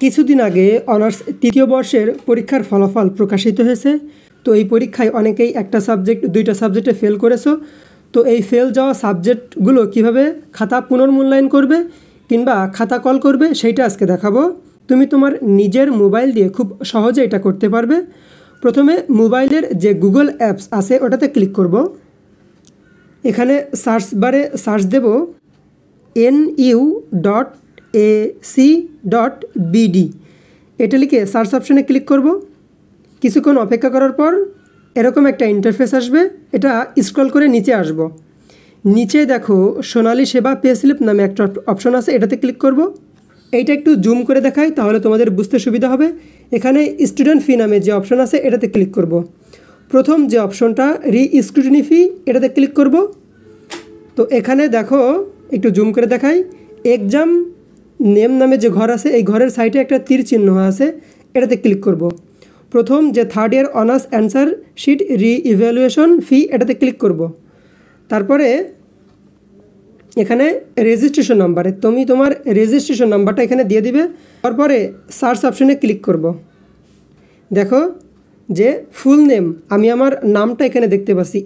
কিছুদিন আগে অনার্স তৃতীয় বর্ষের পরীক্ষার ফলাফল প্রকাশিত হয়েছে। তো এই পরীক্ষায় অনেকেই একটা সাবজেক্ট দুইটা সাবজেক্টে ফেল করেছো। তো এই ফেল যাওয়া সাবজেক্টগুলো কিভাবে খাতা পুনর্মূল্যায়ন করবে কিংবা খাতা কল করবে সেইটা আজকে দেখাবো। তুমি তোমার নিজের মোবাইল দিয়ে খুব সহজে এটা করতে পারবে। প্রথমে মোবাইলের যে গুগল অ্যাপস আছে ওটাতে ক্লিক করব। এখানে সার্চ বারে সার্চ দেব nu.ac.bd, এটা লিখে সার্চ অপশানে ক্লিক করব। কিছুক্ষণ অপেক্ষা করার পর এরকম একটা ইন্টারফেস আসবে। এটা স্ক্রল করে নিচে আসব। নিচে দেখো সোনালী সেবা পে স্লিপ নামে একটা অপশন আছে, এটাতে ক্লিক করব। এইটা একটু জুম করে দেখাই তাহলে তোমাদের বুঝতে সুবিধা হবে। এখানে স্টুডেন্ট ফি নামে যে অপশন আছে এটাতে ক্লিক করব। প্রথম যে অপশনটা রি-স্ক্রুটিনি ফি, এটাতে ক্লিক করব। তো এখানে দেখো একটু জুম করে দেখাই, এক্সাম নেম নামে যে ঘর আছে এই ঘরের সাইডে একটা তীর চিহ্ন আছে, এটাতে ক্লিক করব। প্রথম যে third year honours answer sheet reevaluation fee, এটাতে ক্লিক করব। তারপরে এখানে রেজিস্ট্রেশন নাম্বারে তুমি তোমার রেজিস্ট্রেশন নাম্বারটা এখানে দিয়ে দিবে। তারপরে সার্চ অপশনে ক্লিক করব। দেখো যে ফুল নেম, আমি আমার নামটা এখানে দেখতে পাচ্ছি।